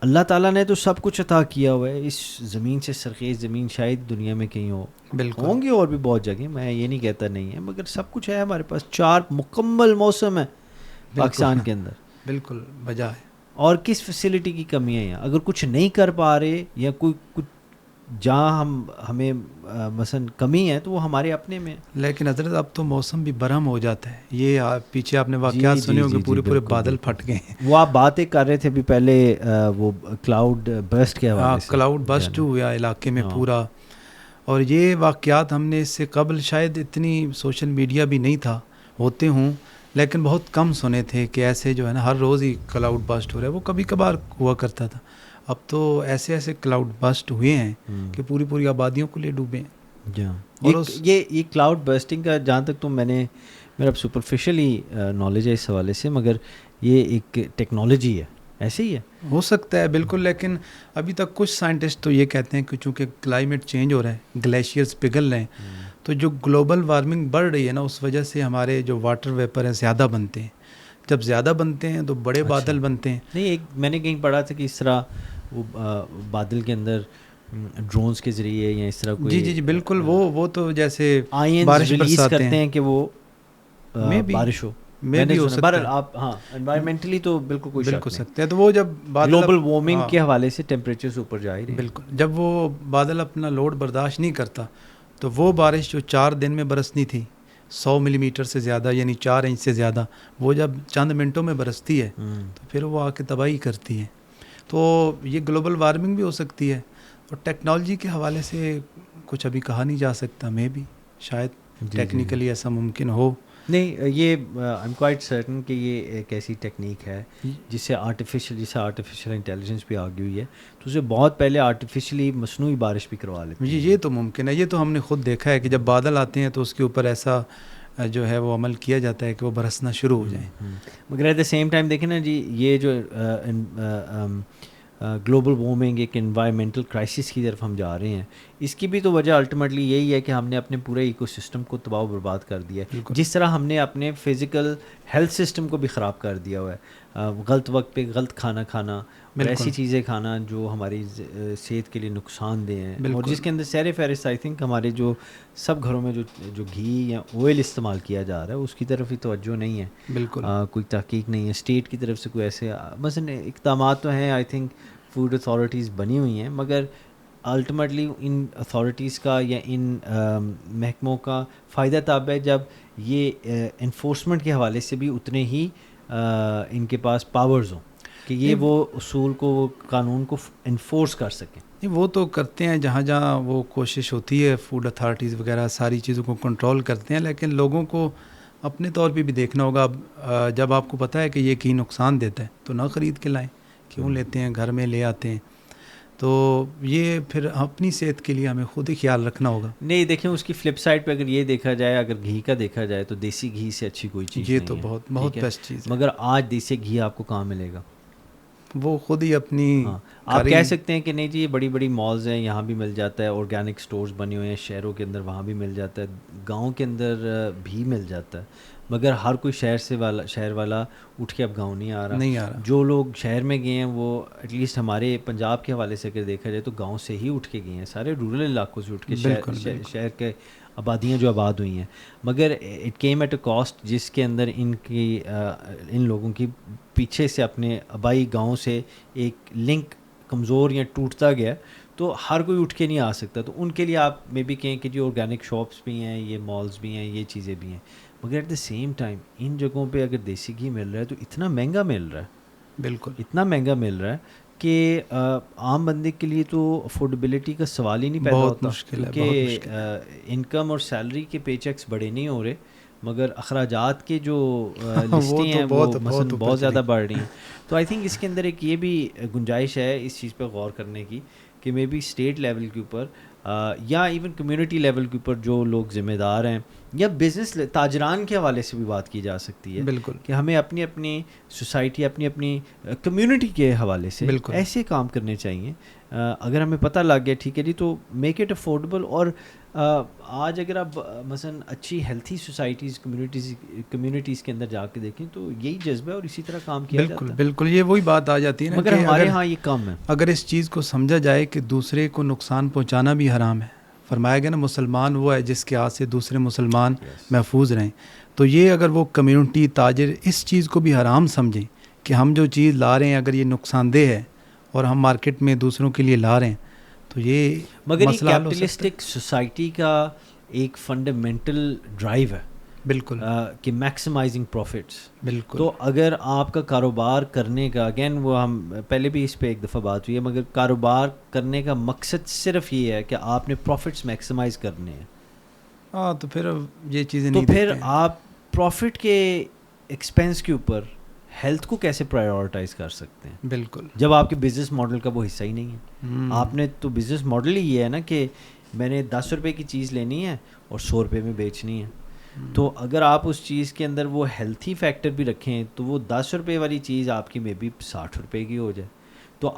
اللہ تعالیٰ نے تو سب کچھ عطا کیا ہوا ہے, اس زمین سے سرخیز زمین شاید دنیا میں کہیں ہوں گے اور بھی بہت جگہ, میں یہ نہیں کہتا نہیں ہے, مگر سب کچھ ہے ہمارے پاس. 4 مکمل موسم ہے پاکستان کے اندر. بالکل بجائے. اور کس فیسلٹی کی کمی ہے یہاں. اگر کچھ نہیں کر پا رہے یا کوئی کچھ جہاں ہمیں مثلا کمی ہے تو وہ ہمارے اپنے میں. لیکن حضرت اب تو موسم بھی برہم ہو جاتا ہے. یہ پیچھے آپ نے واقعات سنے ہوں گے, پورے بادل پھٹ گئے ہیں. وہ آپ باتیں کر رہے تھے ابھی پہلے, وہ کلاؤڈ برسٹ کے حوالے سے. کلاؤڈ برسٹ ہوا علاقے میں پورا, اور یہ واقعات ہم نے اس سے قبل شاید اتنی سوشل میڈیا بھی نہیں تھا, ہوتے ہوں لیکن بہت کم سنے تھے کہ ایسے جو ہے نا ہر روز ہی کلاؤڈ برسٹ ہو رہا ہے. وہ کبھی کبھار ہوا کرتا تھا, اب تو ایسے کلاؤڈ برسٹ ہوئے ہیں کہ پوری آبادیوں کو لے ڈوبے ہیں. اور یہ کلاؤڈ برسٹنگ کا جہاں تک تو میرا سپرفیشلی نالج ہے اس حوالے سے, مگر یہ ایک ٹیکنالوجی ہے, ایسے ہی ہے. ہو سکتا ہے بالکل, لیکن ابھی تک کچھ سائنٹسٹ تو یہ کہتے ہیں کہ چونکہ کلائمیٹ چینج ہو رہا ہے, گلیشیئرز پگھل رہے ہیں, تو جو گلوبل وارمنگ بڑھ رہی ہے نا, اس وجہ سے ہمارے جو واٹر ویپر ہیں زیادہ بنتے ہیں. جب زیادہ بنتے ہیں تو بڑے بادل بنتے ہیں. نہیں, ایک میں نے کہیں پڑھا تھا کہ اس طرح وہ بادل کے اندر ڈرونز کے ذریعے یا اس طرح کوئی. جی بالکل, وہ تو جیسے بارش ریلیز کرتے ہیں کہ وہ بارش ہو. میں بھی ہو سکتا ہے آپ, ہاں انوائرمنٹلی تو بالکل کوئی شک نہیں سکتے ہیں. تو وہ جب گلوبل وارمنگ کے حوالے سے ٹیمپریچرز اوپر جا ہی رہے ہیں. بالکل, جب وہ بادل اپنا لوڈ برداشت نہیں کرتا تو وہ بارش جو 4 دن میں برسنی تھی 100 ملی میٹر سے زیادہ, یعنی 4 انچ سے زیادہ, وہ جب چند منٹوں میں برستی ہے تو پھر وہ آ کے تباہی کرتی ہے. تو یہ گلوبل وارمنگ بھی ہو سکتی ہے, اور ٹیکنالوجی کے حوالے سے کچھ ابھی کہا نہیں جا سکتا. میں بھی شاید ٹیکنیکلی ایسا ممکن ہو. نہیں, یہ آئی ایم کوائٹ سرٹن کہ یہ ایک ایسی ٹیکنیک ہے جسے آرٹیفیشل انٹیلیجنس بھی آگی ہوئی ہے, تو اسے بہت پہلے آرٹیفیشلی مصنوعی بارش بھی کروا لیتے ہیں. یہ تو ممکن ہے, یہ تو ہم نے خود دیکھا ہے کہ جب بادل آتے ہیں تو اس کے اوپر ایسا جو ہے وہ عمل کیا جاتا ہے کہ وہ برسنا شروع ہو جائیں. مگر ایٹ دا سیم ٹائم دیکھیں نا جی, یہ جو گلوبل وارمنگ ایک انوائرمنٹل کرائسس کی طرف ہم جا رہے ہیں, اس کی بھی تو وجہ الٹیمیٹلی یہی ہے کہ ہم نے اپنے پورے ایکو سسٹم کو تباہ و برباد کر دیا ہے. جس طرح ہم نے اپنے فزیکل ہیلتھ سسٹم کو بھی خراب کر دیا ہوا ہے, غلط وقت پہ غلط کھانا کھانا, ایسی چیزیں کھانا جو ہماری صحت کے لیے نقصان دہ ہیں, اور جس کے اندر سیر فہرست آئی تھنک ہمارے جو سب گھروں میں جو گھی یا آئل استعمال کیا جا رہا ہے اس کی طرف ہی توجہ نہیں ہے. بالکل, کوئی تحقیق نہیں ہے اسٹیٹ کی طرف سے, کوئی ایسے مثلاً اقدامات تو ہیں, آئی تھنک فوڈ اتھارٹیز بنی ہوئی ہیں, مگر الٹیمیٹلی ان اتھارٹیز کا یا ان محکموں کا فائدہ تب ہے جب یہ انفورسمنٹ کے حوالے سے بھی اتنے ہی ان کے پاس پاورز ہوں کہ یہ وہ اصول کو, وہ قانون کو انفورس کر سکیں. وہ تو کرتے ہیں جہاں جہاں وہ کوشش ہوتی ہے, فوڈ اتھارٹیز وغیرہ ساری چیزوں کو کنٹرول کرتے ہیں, لیکن لوگوں کو اپنے طور پہ بھی دیکھنا ہوگا. جب آپ کو پتہ ہے کہ یہ کہیں نقصان دیتا ہے تو نہ خرید کے لائیں, کیوں لیتے ہیں, گھر میں لے آتے ہیں. تو یہ پھر اپنی صحت کے لیے ہمیں خود ہی خیال رکھنا ہوگا. نہیں دیکھیں, اس کی فلپ سائڈ پہ اگر یہ دیکھا جائے, اگر گھی کا دیکھا جائے تو دیسی گھی سے اچھی کوئی چیز یہ نہیں تو بہت بیسٹ چیز ہے. مگر آج دیسی گھی آپ کو کہاں ملے گا؟ وہ خود ہی اپنی آپ کہہ سکتے ہیں کہ نہیں جی یہ بڑی بڑی مالز ہیں یہاں بھی مل جاتا ہے, آرگینک سٹورز بنے ہوئے ہیں شہروں کے اندر وہاں بھی مل جاتا ہے, گاؤں کے اندر بھی مل جاتا ہے, مگر ہر کوئی شہر والا اٹھ کے اب گاؤں نہیں آ رہا. جو لوگ شہر میں گئے ہیں وہ ایٹ لیسٹ ہمارے پنجاب کے حوالے سے اگر دیکھا جائے تو گاؤں سے ہی اٹھ کے گئے ہیں, سارے رورل علاقوں سے اٹھ کے شہر کے آبادیاں جو آباد ہوئی ہیں, مگر it came at a cost جس کے اندر ان لوگوں کی پیچھے سے اپنے آبائی گاؤں سے ایک لنک کمزور یا ٹوٹتا گیا, تو ہر کوئی اٹھ کے نہیں آ سکتا. تو ان کے لیے آپ میں بھی کہیں کہ جو آرگینک شاپس بھی ہیں, یہ مالز بھی ہیں, یہ چیزیں بھی ہیں, مگر ایٹ دا سیم ٹائم ان جگہوں پہ اگر دیسی گھی مل رہا ہے تو اتنا مہنگا مل رہا ہے, بالکل اتنا مہنگا مل رہا ہے کہ عام بندے کے لیے تو افورڈیبلٹی کا سوال ہی نہیں پیدا ہوتا, کیونکہ انکم اور سیلری کے پے چیکس بڑے نہیں ہو رہے, مگر اخراجات کے جو لسٹیں ہیں وہ مثلاً بہت زیادہ بڑھ رہی ہیں. تو آئی تھنک اس کے اندر ایک یہ بھی گنجائش ہے اس چیز پہ غور کرنے کی کہ مے بی اسٹیٹ لیول کے اوپر یا ایون کمیونٹی لیول کے اوپر جو لوگ ذمہ دار ہیں, یا بزنس تاجران کے حوالے سے بھی بات کی جا سکتی ہے, بالکل کہ ہمیں اپنی اپنی سوسائٹی اپنی اپنی کمیونٹی کے حوالے سے ایسے کام کرنے چاہیے. اگر ہمیں پتہ لگ گیا ٹھیک ہے جی تو میک اٹ افورڈیبل. اور آج اگر آپ مثلاً اچھی ہیلتھی سوسائٹیز کمیونٹیز کے اندر جا کے دیکھیں تو یہی جذبہ ہے اور اسی طرح کام کیا جاتا ہے. بالکل یہ وہی بات آ جاتی ہے نا, مگر ہمارے ہاں یہ کم ہے. اگر اس چیز کو سمجھا جائے کہ دوسرے کو نقصان پہنچانا بھی حرام ہے, فرمایا گیا نا مسلمان وہ ہے جس کے ہاتھ سے دوسرے مسلمان محفوظ رہیں. تو یہ اگر وہ کمیونٹی تاجر اس چیز کو بھی حرام سمجھیں کہ ہم جو چیز لا رہے ہیں اگر یہ نقصان دہ ہے اور ہم مارکیٹ میں دوسروں کے لیے لا رہے ہیں تو یہ مگر یہ کیپٹلسٹک سوسائٹی کا ایک فنڈامنٹل ڈرائیو ہے, بالکل کہ میکسیمائزنگ پروفٹس. بالکل تو اگر آپ کا کاروبار کرنے کا, اگین وہ ہم پہلے بھی اس پہ ایک دفعہ بات ہوئی ہے, مگر کاروبار کرنے کا مقصد صرف یہ ہے کہ آپ نے پروفٹس میکسیمائز کرنے ہیں, ہاں تو پھر یہ چیزیں تو نہیں پھر آپ پروفٹ کے ایکسپینس کے اوپر ہیلتھ کو کیسے پرائیورٹائز کر سکتے ہیں؟ بالکل, جب آپ کے بزنس ماڈل کا وہ حصہ ہی نہیں ہے. آپ نے تو بزنس ماڈل ہی یہ ہے نا کہ میں نے 10 روپے کی چیز لینی ہے اور 100 روپے میں بیچنی ہے. تو اگر آپ اس چیز کے اندر وہ ہیلتھی فیکٹر بھی رکھیں تو وہ 10 روپے والی چیز آپ کی میں بھی 60 روپے کی ہو جائے, تو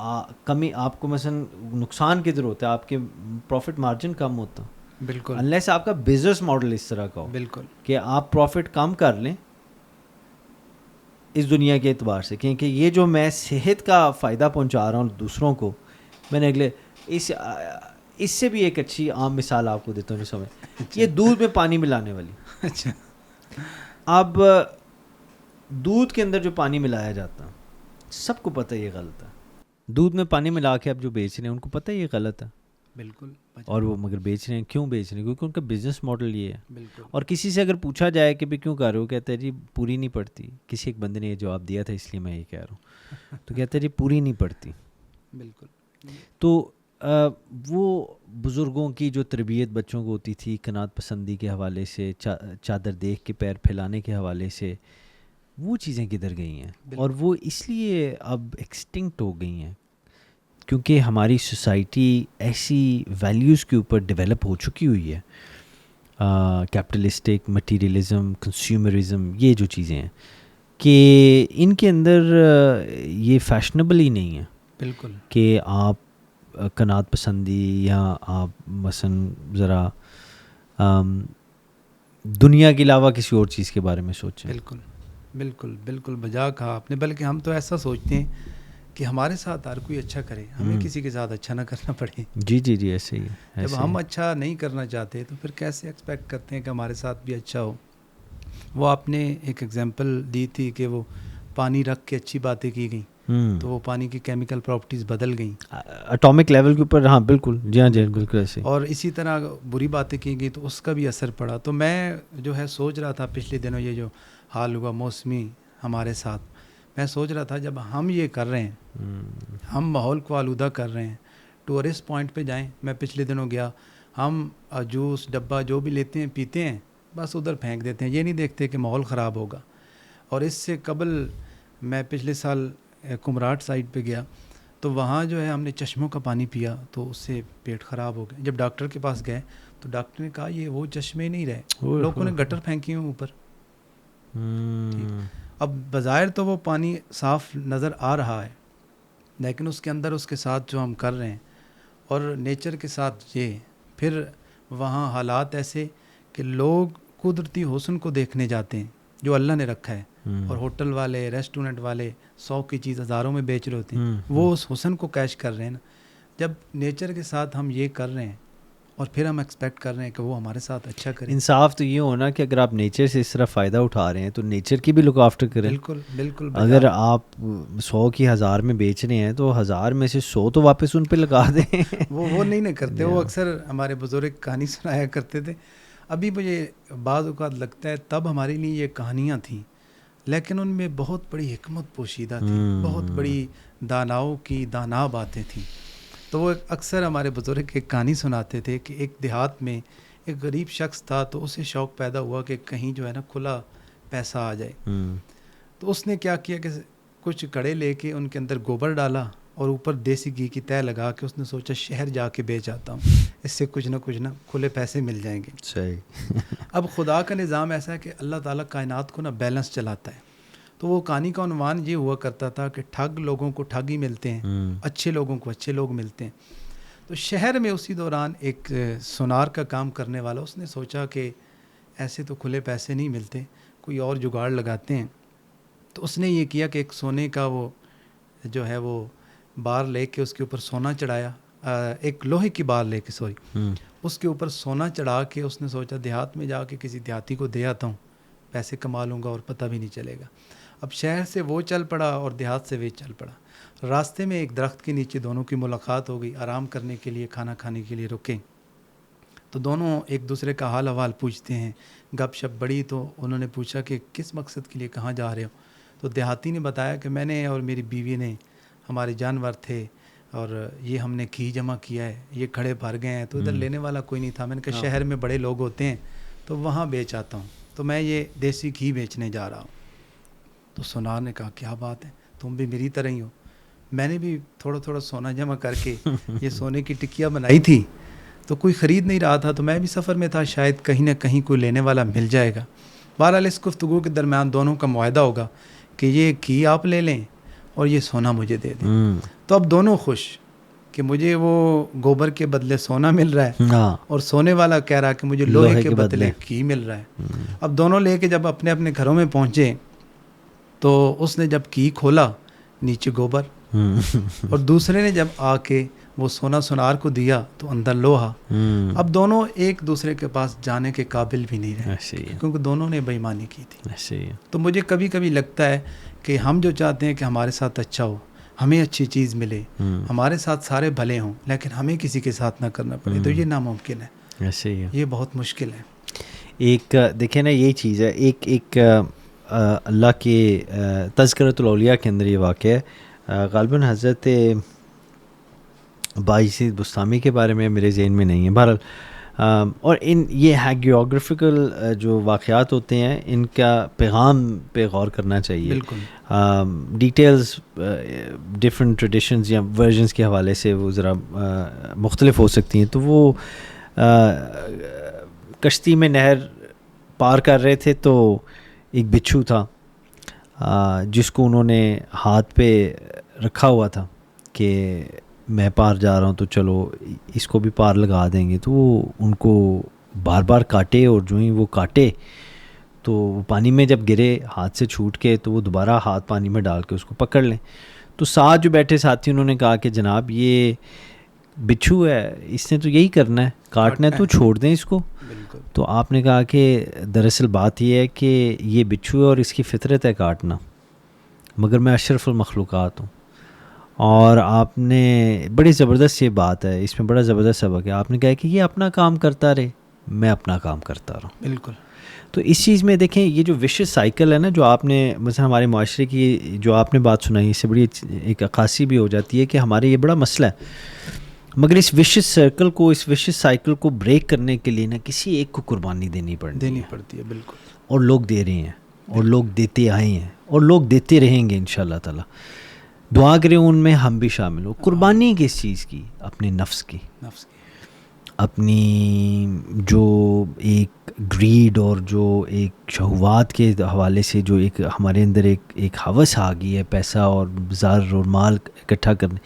کمی آپ کو مثلا نقصان کدھر ہوتا ہے, آپ کے پروفٹ مارجن کم ہوتا, بالکل انلیس آپ کا بزنس ماڈل اس طرح کا ہو بالکل کہ آپ پروفٹ کم کر لیں اس دنیا کے اعتبار سے, کیونکہ یہ جو میں صحت کا فائدہ پہنچا رہا ہوں دوسروں کو, میں نے اگلے اس سے بھی ایک اچھی عام مثال آپ کو دیتا ہوں سمجھ, یہ دودھ میں پانی ملانے والی. اچھا, اب دودھ کے اندر جو پانی ملایا جاتا سب کو پتہ یہ غلط ہے, دودھ میں پانی ملا کے اب جو بیچ رہے ہیں ان کو پتہ یہ غلط ہے, بالکل, اور وہ مگر بیچ رہے ہیں. کیوں بیچ رہے ہیں؟ کیونکہ ان کا بزنس ماڈل یہ ہے. بالکل. اور کسی سے اگر پوچھا جائے کہ بھی کیوں کر رہے ہو, کہتے ہیں جی پوری نہیں پڑتی. کسی ایک بندے نے یہ جواب دیا تھا اس لیے میں یہ کہہ رہا ہوں, تو کہتے ہیں جی پوری نہیں پڑتی. بالکل. تو وہ بزرگوں کی جو تربیت بچوں کو ہوتی تھی قناعت پسندی کے حوالے سے, چادر دیکھ کے پیر پھیلانے کے حوالے سے, وہ چیزیں کدھر گئی ہیں؟ اور وہ اس لیے اب ایکسٹنکٹ ہو گئی ہیں کیونکہ ہماری سوسائٹی ایسی ویلیوز کے اوپر ڈیولپ ہو چکی ہوئی ہے, کیپٹلسٹک, مٹیریلزم, کنزیومرزم, یہ جو چیزیں ہیں کہ ان کے اندر یہ فیشنیبل ہی نہیں ہے. بالکل کہ آپ قناعت پسندی یا آپ مثلا ذرا دنیا کے علاوہ کسی اور چیز کے بارے میں سوچیں. بالکل بالکل بالکل بجا کہا آپ نے. بلکہ ہم تو ایسا سوچتے ہیں کہ ہمارے ساتھ ہر کوئی اچھا کرے, ہمیں کسی کے ساتھ اچھا نہ کرنا پڑے. جی جی جی ایسے ہی. جب ہم اچھا نہیں کرنا چاہتے تو پھر کیسے ایکسپیکٹ کرتے ہیں کہ ہمارے ساتھ بھی اچھا ہو. وہ آپ نے ایک ایگزامپل دی تھی کہ وہ پانی رکھ کے اچھی باتیں کی گئیں تو وہ پانی کی کیمیکل پراپرٹیز بدل گئیں اٹامک لیول کے اوپر. ہاں بالکل, جی ہاں جی بالکل ایسے. اور اسی طرح بری باتیں کی گئی تو اس کا بھی اثر پڑا. تو میں جو ہے سوچ رہا تھا پچھلے دنوں یہ جو حال ہوا موسمی ہمارے ساتھ, میں سوچ رہا تھا جب ہم یہ کر رہے ہیں, ہم ماحول کو آلودہ کر رہے ہیں, ٹورسٹ پوائنٹ پہ جائیں. میں پچھلے دنوں گیا, ہم جوس ڈبہ جو بھی لیتے ہیں پیتے ہیں بس ادھر پھینک دیتے ہیں, یہ نہیں دیکھتے کہ ماحول خراب ہوگا. اور اس سے قبل میں پچھلے سال کمراٹ سائڈ پہ گیا تو وہاں جو ہے ہم نے چشموں کا پانی پیا تو اس سے پیٹ خراب ہو گیا. جب ڈاکٹر کے پاس گئے تو ڈاکٹر نے کہا یہ وہ چشمے نہیں رہے, لوگوں نے گٹر پھینکی ہوئے اوپر. اب بظاہر تو وہ پانی صاف نظر آ رہا ہے لیکن اس کے اندر اس کے ساتھ جو ہم کر رہے ہیں اور نیچر کے ساتھ یہ پھر وہاں حالات ایسے کہ لوگ قدرتی حسن کو دیکھنے جاتے ہیں جو اللہ نے رکھا ہے، اور ہوٹل والے ریسٹورنٹ والے 100 کی چیز ہزاروں میں بیچ رہے ہوتے ہیں، وہ اس حسن کو کیش کر رہے ہیں نا. جب نیچر کے ساتھ ہم یہ کر رہے ہیں اور پھر ہم ایکسپیکٹ کر رہے ہیں کہ وہ ہمارے ساتھ اچھا کرے. انصاف تو یہ ہونا کہ اگر آپ نیچر سے اس طرح فائدہ اٹھا رہے ہیں تو نیچر کی بھی لک آفٹر کریں. بالکل بالکل. اگر آپ 100 کی 1000 میں بیچ رہے ہیں تو 1000 میں سے 100 تو واپس ان پہ لگا دیں. وہ نہیں نہ کرتے. وہ اکثر ہمارے بزرگ کہانی سنایا کرتے تھے. ابھی مجھے بعض اوقات لگتا ہے تب ہمارے لیے یہ کہانیاں تھیں، لیکن ان میں بہت بڑی حکمت پوشیدہ تھی، بہت بڑی داناؤں کی دانا باتیں تھیں. تو وہ اکثر ہمارے بزرگ ایک کہانی سناتے تھے کہ ایک دیہات میں ایک غریب شخص تھا، تو اسے شوق پیدا ہوا کہ کہیں جو ہے نا کھلا پیسہ آ جائے. تو اس نے کیا کیا کہ کچھ کڑے لے کے ان کے اندر گوبر ڈالا اور اوپر دیسی گھی کی تہ لگا کے اس نے سوچا شہر جا کے بیچ آتا ہوں، اس سے کچھ نہ کھلے پیسے مل جائیں گے. صحیح. اب خدا کا نظام ایسا ہے کہ اللہ تعالیٰ کائنات کو بیلنس چلاتا ہے. تو وہ کہانی کا عنوان یہ ہوا کرتا تھا کہ ٹھگ لوگوں کو ٹھگ ہی ملتے ہیں، اچھے لوگوں کو اچھے لوگ ملتے ہیں. تو شہر میں اسی دوران ایک سونار کا کام کرنے والا، اس نے سوچا کہ ایسے تو کھلے پیسے نہیں ملتے، کوئی اور جگاڑ لگاتے ہیں. تو اس نے یہ کیا کہ ایک سونے کا وہ جو ہے وہ بار لے کے اس کے اوپر سونا چڑھایا، ایک لوہے کی بار لے کے اس کے اوپر سونا چڑھا کے اس نے سوچا دیہات میں جا کے کسی دیہاتی کو دے آتا ہوں، پیسے کما لوں گا اور پتہ بھی نہیں چلے گا. اب شہر سے وہ چل پڑا اور دیہات سے وہ چل پڑا. راستے میں ایک درخت کے نیچے دونوں کی ملاقات ہو گئی. آرام کرنے کے لیے، کھانا کھانے کے لیے رکے. تو دونوں ایک دوسرے کا حال احوال پوچھتے ہیں، گپ شپ بڑی. تو انہوں نے پوچھا کہ کس مقصد کے لیے کہاں جا رہے ہو؟ تو دیہاتی نے بتایا کہ میں نے اور میری بیوی نے، ہمارے جانور تھے اور یہ ہم نے گھی جمع کیا ہے، یہ کھڑے بھر گئے ہیں. تو ادھر لینے والا کوئی نہیں تھا. میں نے کہا شہر میں بڑے لوگ ہوتے ہیں تو وہاں بیچ آتا ہوں، تو میں یہ دیسی گھی بیچنے جا رہا ہوں. تو سونار نے کہا کیا بات ہے، تم بھی میری طرح ہی ہو. میں نے بھی تھوڑا تھوڑا سونا جمع کر کے یہ سونے کی ٹکیاں بنائی تھی، تو کوئی خرید نہیں رہا تھا، تو میں بھی سفر میں تھا، شاید کہیں نہ کہیں کوئی لینے والا مل جائے گا. بہرحال اس گفتگو کے درمیان دونوں کا معاہدہ ہوگا کہ یہ گھی آپ لے لیں اور یہ سونا مجھے دے دیں. تو اب دونوں خوش کہ مجھے وہ گوبر کے بدلے سونا مل رہا ہے اور سونے والا کہہ رہا ہے کہ مجھے لوہے کے بدلے گھی مل رہا ہے. اب دونوں لے کے جب اپنے اپنے گھروں میں پہنچے تو اس نے جب گھی کھولا نیچے گوبر، اور دوسرے نے جب آ کے وہ سونا سونار کو دیا تو اندر لوہا. اب دونوں ایک دوسرے کے پاس جانے کے قابل بھی نہیں رہے کیونکہ دونوں نے بے ایمانی کی تھی. تو مجھے کبھی کبھی لگتا ہے کہ ہم جو چاہتے ہیں کہ ہمارے ساتھ اچھا ہو، ہمیں اچھی چیز ملے، ہمارے ساتھ سارے بھلے ہوں، لیکن ہمیں کسی کے ساتھ نہ کرنا پڑے، تو یہ ناممکن ہے. یہ بہت مشکل ہے. ایک دیکھیں نا یہ چیز ہے، ایک اللہ کے تذکرۃ الاولیاء کے اندر یہ واقعہ ہے. غالباً حضرت باعث بستامی کے بارے میں میرے ذہن میں نہیں ہے. بہرحال اور یہ ہیگیوگرافیکل جو واقعات ہوتے ہیں ان کا پیغام پہ غور کرنا چاہیے. بالکل. ڈیٹیلز ڈفرینٹ ٹریڈیشنز یا ورژنس کے حوالے سے وہ ذرا مختلف ہو سکتی ہیں. تو وہ کشتی میں نہر پار کر رہے تھے تو ایک بچھو تھا جس کو انہوں نے ہاتھ پہ رکھا ہوا تھا کہ میں پار جا رہا ہوں تو چلو اس کو بھی پار لگا دیں گے. تو وہ ان کو بار بار کاٹے، اور جو ہی وہ کاٹے تو وہ پانی میں جب گرے ہاتھ سے چھوٹ کے تو وہ دوبارہ ہاتھ پانی میں ڈال کے اس کو پکڑ لیں. تو ساتھ جو بیٹھے ساتھی انہوں نے کہا کہ جناب یہ بچھو ہے، اس نے تو یہی کرنا ہے، کاٹنا ہے تو چھوڑ دیں اس کو. تو آپ نے کہا کہ دراصل بات یہ ہے کہ یہ بچھو ہے اور اس کی فطرت ہے کاٹنا، مگر میں اشرف المخلوقات ہوں. اور آپ نے بڑی زبردست یہ بات ہے، اس میں بڑا زبردست سبق ہے. آپ نے کہا کہ یہ اپنا کام کرتا رہے، میں اپنا کام کرتا رہوں. بالکل. تو اس چیز میں دیکھیں یہ جو وشیس سائیکل ہے نا، جو آپ نے مثلا ہمارے معاشرے کی جو آپ نے بات سنائی، اس سے بڑی ایک عکاسی بھی ہو جاتی ہے کہ ہمارے یہ بڑا مسئلہ ہے. مگر اس وشیس سرکل کو، اس وشیس سائیکل کو بریک کرنے کے لیے نا کسی ایک کو قربانی دینی پڑتی ہے. بالکل. اور لوگ دے رہے ہیں، اور لوگ دیتے آئے ہیں، اور لوگ دیتے رہیں گے انشاءاللہ تعالی. دعا کریں ان میں ہم بھی شامل ہوں. قربانی کس چیز کی؟ اپنے نفس کی. اپنی جو ایک گریڈ اور جو ایک شہوات کے حوالے سے جو ایک ہمارے اندر ایک ہوس آ گئی ہے پیسہ اور زر اور مال اکٹھا کرنے،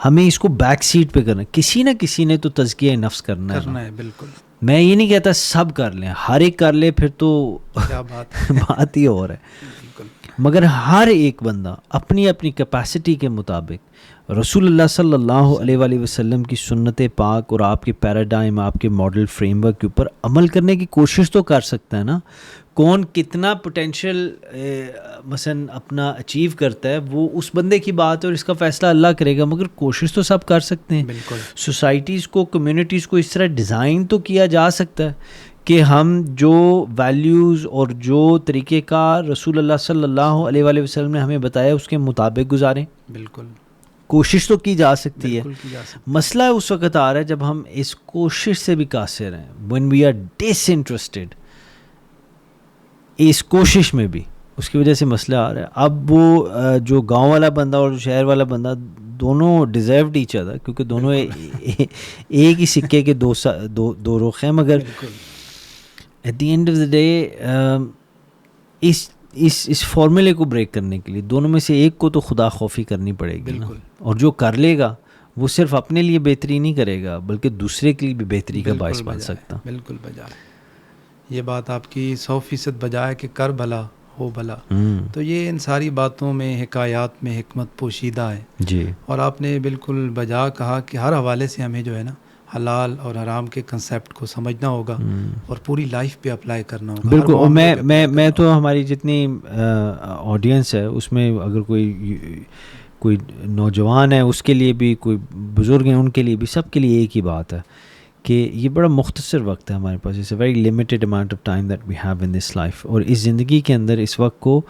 ہمیں اس کو بیک سیٹ پہ کرنا. کسی نہ کسی نے تو تزکیہ نفس کرنا ہے. بالکل. میں یہ نہیں کہتا سب کر لیں، ہر ایک کر لے پھر تو کیا بات ہی اور ہے. مگر ہر ایک بندہ اپنی اپنی کیپیسٹی کے مطابق رسول اللہ صلی اللہ علیہ وآلہ وسلم کی سنت پاک اور آپ کے پیراڈائم، آپ کے ماڈل فریم ورک کے اوپر عمل کرنے کی کوشش تو کر سکتا ہے نا. کون کتنا پوٹینشیل مثلا اپنا اچیو کرتا ہے وہ اس بندے کی بات ہے اور اس کا فیصلہ اللہ کرے گا، مگر کوشش تو سب کر سکتے ہیں. سوسائٹیز کو، کمیونٹیز کو اس طرح ڈیزائن تو کیا جا سکتا ہے کہ ہم جو ویلیوز اور جو طریقہ کار رسول اللہ صلی اللہ علیہ وآلہ وسلم نے ہمیں بتایا اس کے مطابق گزاریں. بالکل کوشش تو کی جا سکتی ہے. مسئلہ اس وقت آ رہا ہے جب ہم اس کوشش سے بھی قاصر ہیں. when we are disinterested، اس کوشش میں بھی اس کی وجہ سے مسئلہ آ رہا ہے. اب وہ جو گاؤں والا بندہ اور شہر والا بندہ دونوں ڈیزروڈ ایچ ادر، کیونکہ دونوں ایک ہی سکے کے دو رخ ہیں، مگر at the end of the day اس فارمولے کو بریک کرنے کے لیے دونوں میں سے ایک کو تو خدا خوفی کرنی پڑے گی نا. اور جو کر لے گا وہ صرف اپنے لیے بہتری نہیں کرے گا بلکہ دوسرے کے لیے بھی بہتری کا باعث بن سکتا. بالکل بجائے یہ بات آپ کی 100% بجائے کہ کر بھلا ہو بھلا. تو یہ ان ساری باتوں میں حکایات میں حکمت پوشیدہ ہے جی. اور آپ نے بالکل بجا کہا کہ ہر حوالے سے ہمیں جو ہے نا حلال اور حرام کے کنسیپٹ کو سمجھنا ہوگا اور پوری لائف پہ اپلائی کرنا ہوگا. بالکل. اور میں تو ہماری جتنی آڈینس ہے اس میں اگر کوئی نوجوان ہے اس کے لیے بھی، کوئی بزرگ ہیں ان کے لیے بھی، سب کے لیے ایک ہی بات ہے کہ یہ بڑا مختصر وقت ہے ہمارے پاس. It's a very limited amount of time that we have in this life. اور اس زندگی کے اندر اس وقت کو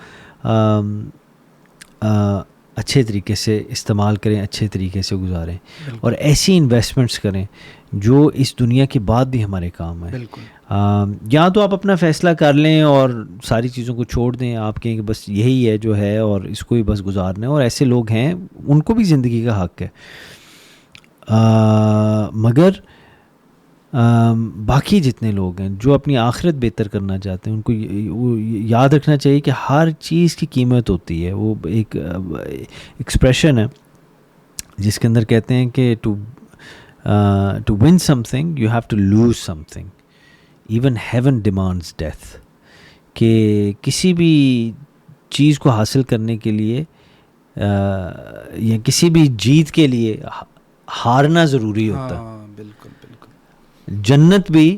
اچھے طریقے سے استعمال کریں، اچھے طریقے سے گزاریں اور ایسی انویسٹمنٹس کریں جو اس دنیا کے بعد بھی ہمارے کام آئیں. یا تو آپ اپنا فیصلہ کر لیں اور ساری چیزوں کو چھوڑ دیں، آپ کہیں کہ بس یہی ہے جو ہے اور اس کو ہی بس گزارنا ہے. اور ایسے لوگ ہیں، ان کو بھی زندگی کا حق ہے. مگر باقی جتنے لوگ ہیں جو اپنی آخرت بہتر کرنا چاہتے ہیں ان کو یاد رکھنا چاہیے کہ ہر چیز کی قیمت ہوتی ہے. وہ ایک ایکسپریشن ہے جس کے اندر کہتے ہیں کہ to win something you have to lose something, even heaven demands death. کہ کسی بھی چیز کو حاصل کرنے کے لیے یا کسی بھی جیت کے لیے ہارنا ضروری ہوتا ہے. بالکل بالکل. جنت بھی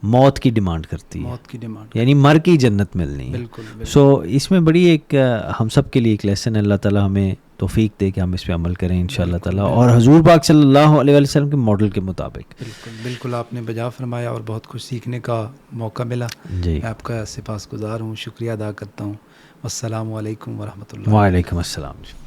موت کی ڈیمانڈ کرتی ہے، موت کی ڈیمانڈ، یعنی مر کے جنت ملنی ہے. بالکل. سو اس میں بڑی ایک ہم سب کے لیے ایک لیسن ہے. اللہ تعالیٰ ہمیں توفیق دے کہ ہم اس پہ عمل کریں انشاءاللہ تعالیٰ، اور حضور پاک صلی اللہ علیہ وسلم کے ماڈل کے مطابق. بالکل بالکل آپ نے بجا فرمایا اور بہت کچھ سیکھنے کا موقع ملا. جی، میں آپ کا سپاسگزار ہوں، شکریہ ادا کرتا ہوں. السلام علیکم ورحمۃ اللہ. وعلیکم السلام.